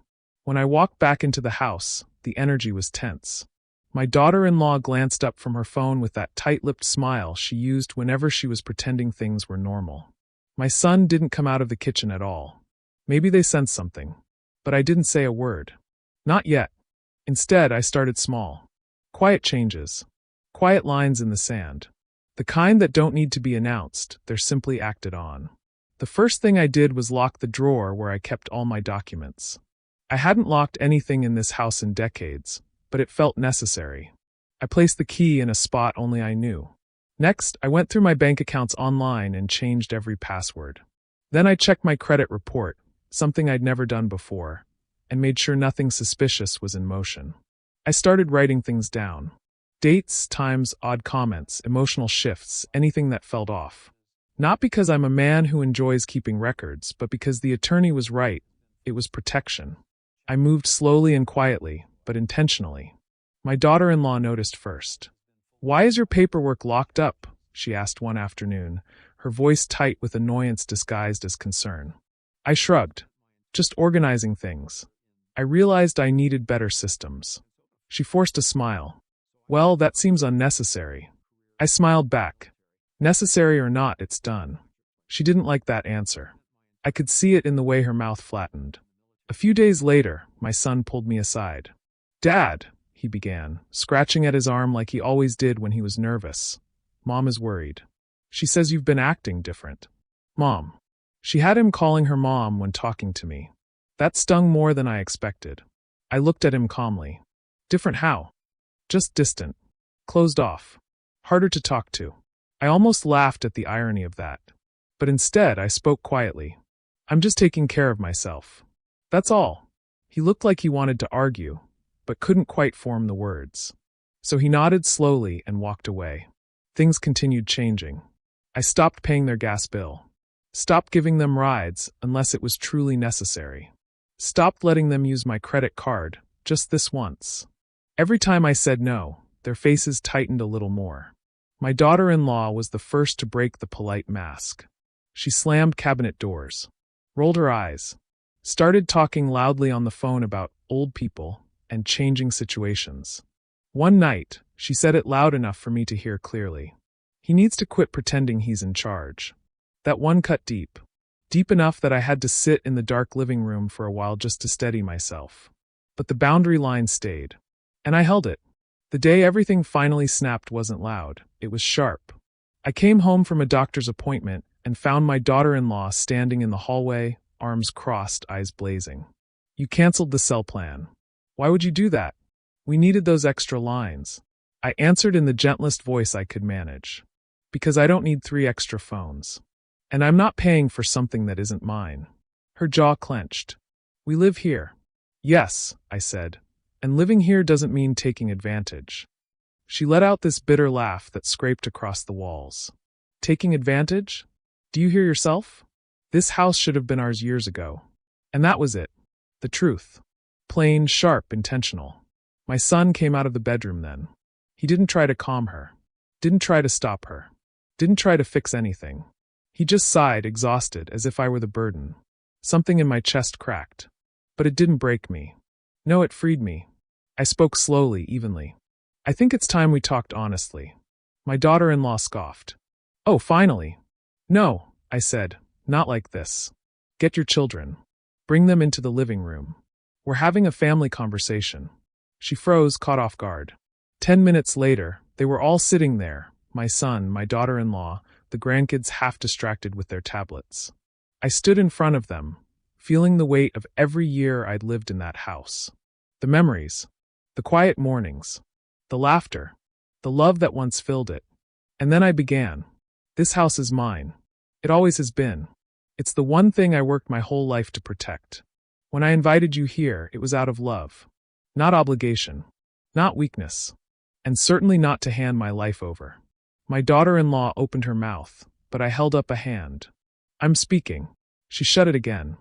When I walked back into the house, the energy was tense. My daughter-in-law glanced up from her phone with that tight-lipped smile she used whenever she was pretending things were normal. My son didn't come out of the kitchen at all. Maybe they sensed something. But I didn't say a word. Not yet. Instead, I started small. Quiet changes. Quiet lines in the sand. The kind that don't need to be announced, they're simply acted on. The first thing I did was lock the drawer where I kept all my documents. I hadn't locked anything in this house in decades, but it felt necessary. I placed the key in a spot only I knew. Next, I went through my bank accounts online and changed every password. Then I checked my credit report, something I'd never done before, and made sure nothing suspicious was in motion. I started writing things down. Dates, times, odd comments, emotional shifts, anything that felt off. Not because I'm a man who enjoys keeping records, but because the attorney was right. It was protection. I moved slowly and quietly, but intentionally. My daughter-in-law noticed first. "Why is your paperwork locked up?" she asked one afternoon, her voice tight with annoyance disguised as concern. I shrugged. "Just organizing things. I realized I needed better systems." She forced a smile. "Well, that seems unnecessary." I smiled back. "Necessary or not, it's done." She didn't like that answer. I could see it in the way her mouth flattened. A few days later, my son pulled me aside. "Dad," he began, scratching at his arm like he always did when he was nervous. "Mom is worried. She says you've been acting different." "Mom." She had him calling her mom when talking to me. That stung more than I expected. I looked at him calmly. "Different how?" "Just distant. Closed off. Harder to talk to." I almost laughed at the irony of that. But instead, I spoke quietly. "I'm just taking care of myself. That's all." He looked like he wanted to argue, but couldn't quite form the words. So he nodded slowly and walked away. Things continued changing. I stopped paying their gas bill. Stopped giving them rides unless it was truly necessary. Stopped letting them use my credit card, just this once. Every time I said no, their faces tightened a little more. My daughter-in-law was the first to break the polite mask. She slammed cabinet doors, rolled her eyes, started talking loudly on the phone about old people and changing situations. One night, she said it loud enough for me to hear clearly. "He needs to quit pretending he's in charge." That one cut deep. Deep enough that I had to sit in the dark living room for a while just to steady myself. But the boundary line stayed. And I held it. The day everything finally snapped wasn't loud. It was sharp. I came home from a doctor's appointment and found my daughter-in-law standing in the hallway, arms crossed, eyes blazing. "You canceled the cell plan. Why would you do that?" "We needed those extra lines." I answered in the gentlest voice I could manage. "Because I don't need 3 extra phones. And I'm not paying for something that isn't mine." Her jaw clenched. "We live here." "Yes," I said. "And living here doesn't mean taking advantage." She let out this bitter laugh that scraped across the walls. "Taking advantage? Do you hear yourself? This house should have been ours years ago." And that was it. The truth. Plain, sharp, intentional. My son came out of the bedroom then. He didn't try to calm her. Didn't try to stop her. Didn't try to fix anything. He just sighed, exhausted, as if I were the burden. Something in my chest cracked. But it didn't break me. No, it freed me. I spoke slowly, evenly. "I think it's time we talked honestly." My daughter-in-law scoffed. "Oh, finally." "No," I said, "not like this. Get your children. Bring them into the living room. We're having a family conversation." She froze, caught off guard. 10 minutes later, they were all sitting there, my son, my daughter-in-law, the grandkids half distracted with their tablets. I stood in front of them, feeling the weight of every year I'd lived in that house. The memories, the quiet mornings, the laughter, the love that once filled it. And then I began. This house is mine. It always has been. It's the one thing I worked my whole life to protect. When I invited you here, it was out of love. Not obligation. Not weakness. And certainly not to hand my life over. My daughter-in-law opened her mouth, but I held up a hand. "I'm speaking." She shut it again.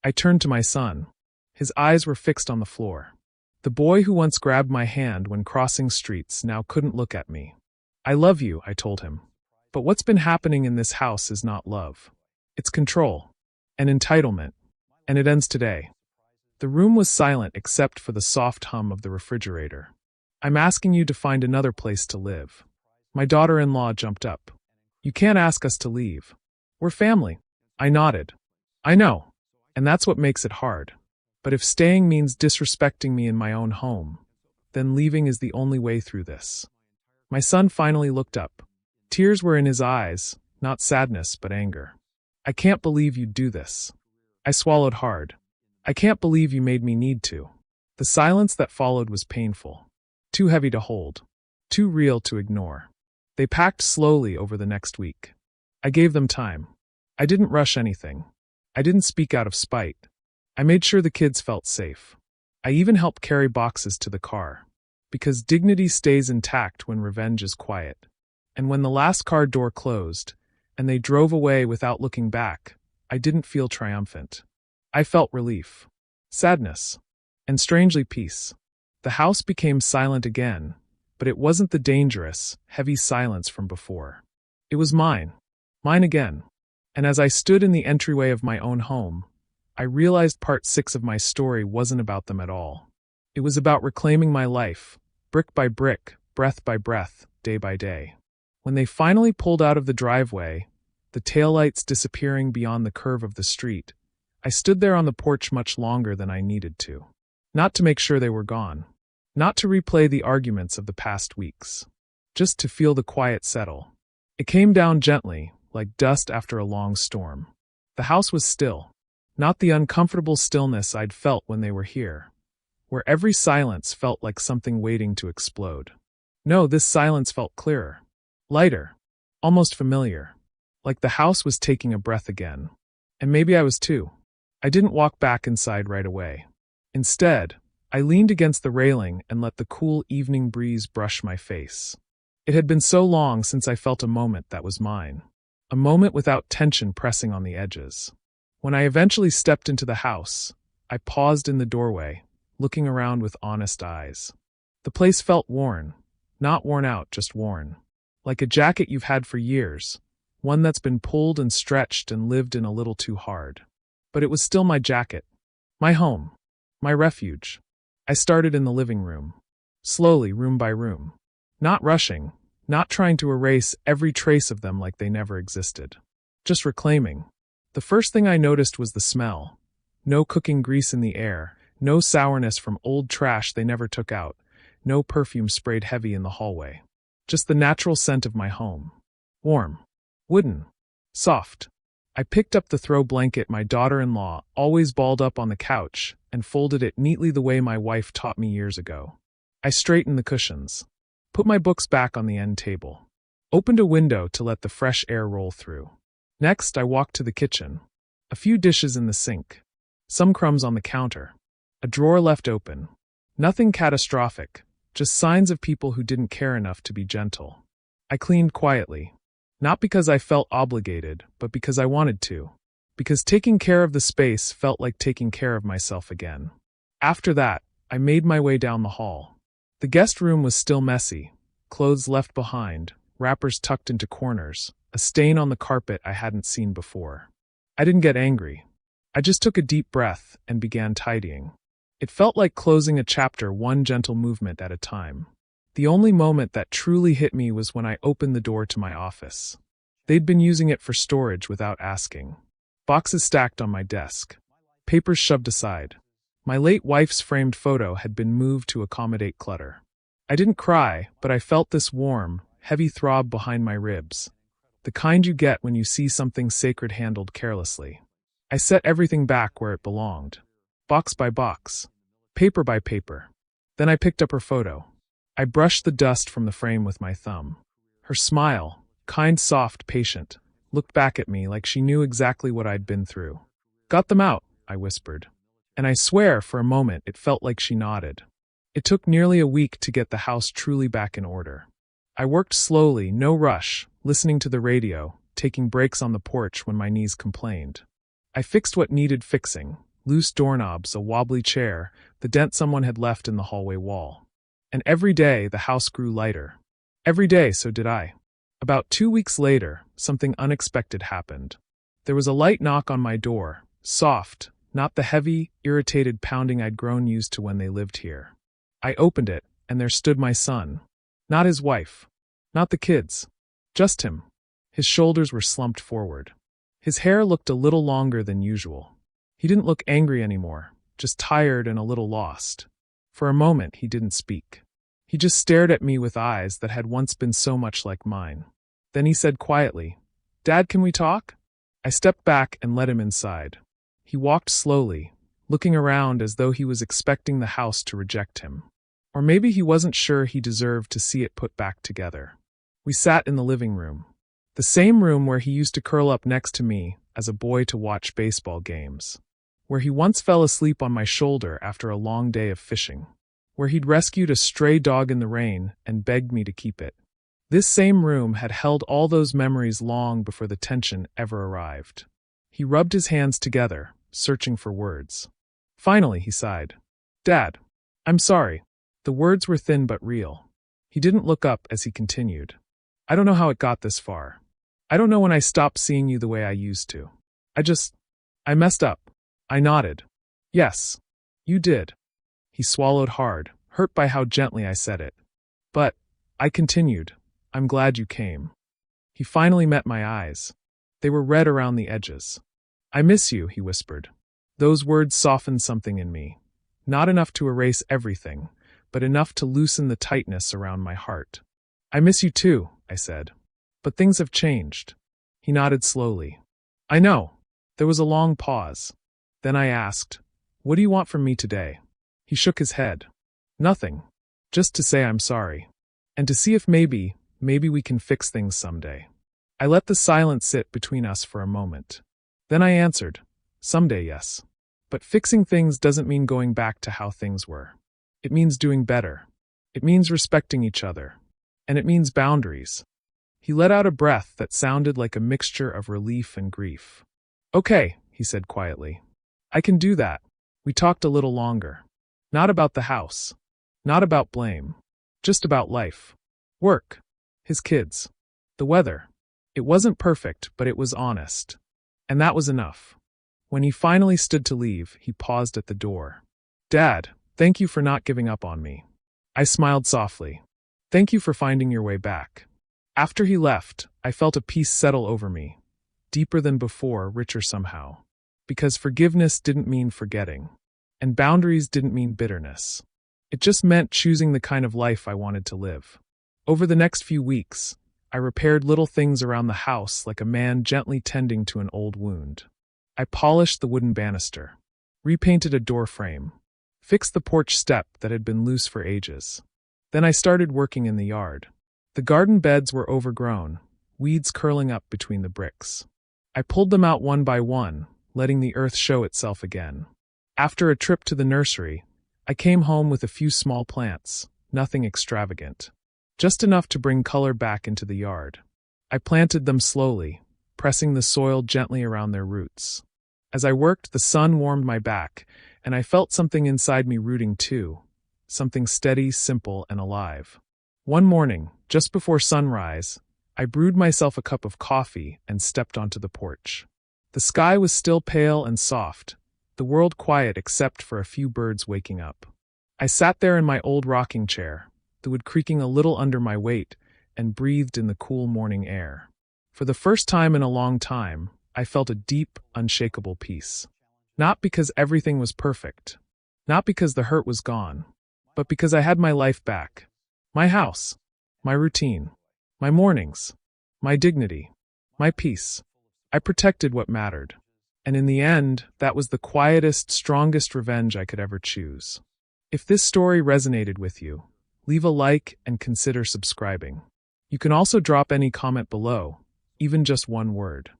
I turned to my son. His eyes were fixed on the floor. The boy who once grabbed my hand when crossing streets now couldn't look at me. "I love you," I told him. "But what's been happening in this house is not love. It's control. And entitlement. And it ends today." The room was silent except for the soft hum of the refrigerator. "I'm asking you to find another place to live." My daughter-in-law jumped up. "You can't ask us to leave. We're family." I nodded. "I know. And that's what makes it hard. But if staying means disrespecting me in my own home, then leaving is the only way through this." My son finally looked up. Tears were in his eyes, not sadness but anger. "I can't believe you'd do this." I swallowed hard. "I can't believe you made me need to." The silence that followed was painful. Too heavy to hold. Too real to ignore. They packed slowly over the next week. I gave them time. I didn't rush anything. I didn't speak out of spite. I made sure the kids felt safe. I even helped carry boxes to the car. Because dignity stays intact when revenge is quiet. And when the last car door closed, and they drove away without looking back, I didn't feel triumphant. I felt relief, sadness, and strangely peace. The house became silent again, but it wasn't the dangerous, heavy silence from before. It was mine again. And as I stood in the entryway of my own home, I realized part 6 of my story wasn't about them at all. It was about reclaiming my life, brick by brick, breath by breath, day by day. When they finally pulled out of the driveway, the taillights disappearing beyond the curve of the street, I stood there on the porch much longer than I needed to. Not to make sure they were gone. Not to replay the arguments of the past weeks. Just to feel the quiet settle. It came down gently, like dust after a long storm. The house was still. Not the uncomfortable stillness I'd felt when they were here, where every silence felt like something waiting to explode. No, this silence felt clearer, lighter, almost familiar, like the house was taking a breath again. And maybe I was too. I didn't walk back inside right away. Instead, I leaned against the railing and let the cool evening breeze brush my face. It had been so long since I felt a moment that was mine. A moment without tension pressing on the edges. When I eventually stepped into the house, I paused in the doorway, looking around with honest eyes. The place felt worn. Not worn out, just worn. Like a jacket you've had for years, one that's been pulled and stretched and lived in a little too hard. But it was still my jacket. My home. My refuge. I started in the living room. Slowly, room by room. Not rushing, not trying to erase every trace of them like they never existed. Just reclaiming. The first thing I noticed was the smell. No cooking grease in the air, no sourness from old trash they never took out, no perfume sprayed heavy in the hallway. Just the natural scent of my home. Warm. Wooden. Soft. I picked up the throw blanket my daughter-in-law always balled up on the couch and folded it neatly the way my wife taught me years ago. I straightened the cushions. Put my books back on the end table. Opened a window to let the fresh air roll through. Next, I walked to the kitchen. A few dishes in the sink. Some crumbs on the counter. A drawer left open. Nothing catastrophic, just signs of people who didn't care enough to be gentle. I cleaned quietly. Not because I felt obligated, but because I wanted to. Because taking care of the space felt like taking care of myself again. After that, I made my way down the hall. The guest room was still messy. Clothes left behind, wrappers tucked into corners, a stain on the carpet I hadn't seen before. I didn't get angry. I just took a deep breath and began tidying. It felt like closing a chapter one gentle movement at a time. The only moment that truly hit me was when I opened the door to my office. They'd been using it for storage without asking. Boxes stacked on my desk. Papers shoved aside. My late wife's framed photo had been moved to accommodate clutter. I didn't cry, but I felt this warm, heavy throb behind my ribs. The kind you get when you see something sacred handled carelessly. I set everything back where it belonged. Box by box. Paper by paper. Then I picked up her photo. I brushed the dust from the frame with my thumb. Her smile, kind, soft, patient, looked back at me like she knew exactly what I'd been through. "Got them out," I whispered. And I swear, for a moment, it felt like she nodded. It took nearly a week to get the house truly back in order. I worked slowly, no rush, listening to the radio, taking breaks on the porch when my knees complained. I fixed what needed fixing: loose doorknobs, a wobbly chair, the dent someone had left in the hallway wall. And every day, the house grew lighter. Every day, so did I. About 2 weeks later, something unexpected happened. There was a light knock on my door, soft, not the heavy, irritated pounding I'd grown used to when they lived here. I opened it, and there stood my son. Not his wife. Not the kids. Just him. His shoulders were slumped forward. His hair looked a little longer than usual. He didn't look angry anymore, just tired and a little lost. For a moment, he didn't speak. He just stared at me with eyes that had once been so much like mine. Then he said quietly, "Dad, can we talk?" I stepped back and let him inside. He walked slowly, looking around as though he was expecting the house to reject him. Or maybe he wasn't sure he deserved to see it put back together. We sat in the living room. The same room where he used to curl up next to me, as a boy to watch baseball games, where he once fell asleep on my shoulder after a long day of fishing, where he'd rescued a stray dog in the rain and begged me to keep it. This same room had held all those memories long before the tension ever arrived. He rubbed his hands together, searching for words. Finally, he sighed. "Dad, I'm sorry." The words were thin but real. He didn't look up as he continued. "I don't know how it got this far. I don't know when I stopped seeing you the way I used to. I messed up." I nodded. "Yes, you did." He swallowed hard, hurt by how gently I said it. "But," I continued, "I'm glad you came." He finally met my eyes. They were red around the edges. "I miss you," he whispered. Those words softened something in me. Not enough to erase everything, but enough to loosen the tightness around my heart. "I miss you too," I said. "But things have changed." He nodded slowly. "I know." There was a long pause. Then I asked, "What do you want from me today?" He shook his head. "Nothing. Just to say I'm sorry. And to see if maybe we can fix things someday." I let the silence sit between us for a moment. Then I answered, "Someday, yes. But fixing things doesn't mean going back to how things were. It means doing better. It means respecting each other. And it means boundaries." He let out a breath that sounded like a mixture of relief and grief. "Okay," he said quietly. "I can do that." We talked a little longer. Not about the house. Not about blame. Just about life. Work. His kids. The weather. It wasn't perfect, but it was honest. And that was enough. When he finally stood to leave, he paused at the door. "Dad, thank you for not giving up on me." I smiled softly. "Thank you for finding your way back." After he left, I felt a peace settle over me. Deeper than before, richer somehow. Because forgiveness didn't mean forgetting. And boundaries didn't mean bitterness. It just meant choosing the kind of life I wanted to live. Over the next few weeks, I repaired little things around the house like a man gently tending to an old wound. I polished the wooden banister, repainted a door frame, fixed the porch step that had been loose for ages. Then I started working in the yard. The garden beds were overgrown, weeds curling up between the bricks. I pulled them out one by one, letting the earth show itself again. After a trip to the nursery, I came home with a few small plants, nothing extravagant. Just enough to bring color back into the yard. I planted them slowly, pressing the soil gently around their roots. As I worked, the sun warmed my back, and I felt something inside me rooting too. Something steady, simple, and alive. One morning, just before sunrise, I brewed myself a cup of coffee and stepped onto the porch. The sky was still pale and soft, the world quiet except for a few birds waking up. I sat there in my old rocking chair, the wood creaking a little under my weight, and breathed in the cool morning air. For the first time in a long time, I felt a deep, unshakable peace. Not because everything was perfect, not because the hurt was gone, but because I had my life back. My house, my routine, my mornings, my dignity, my peace. I protected what mattered. And in the end, that was the quietest, strongest revenge I could ever choose. If this story resonated with you, leave a like and consider subscribing. You can also drop any comment below, even just one word.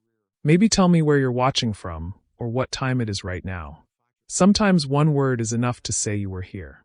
Maybe tell me where you're watching from or what time it is right now. Sometimes one word is enough to say you were here.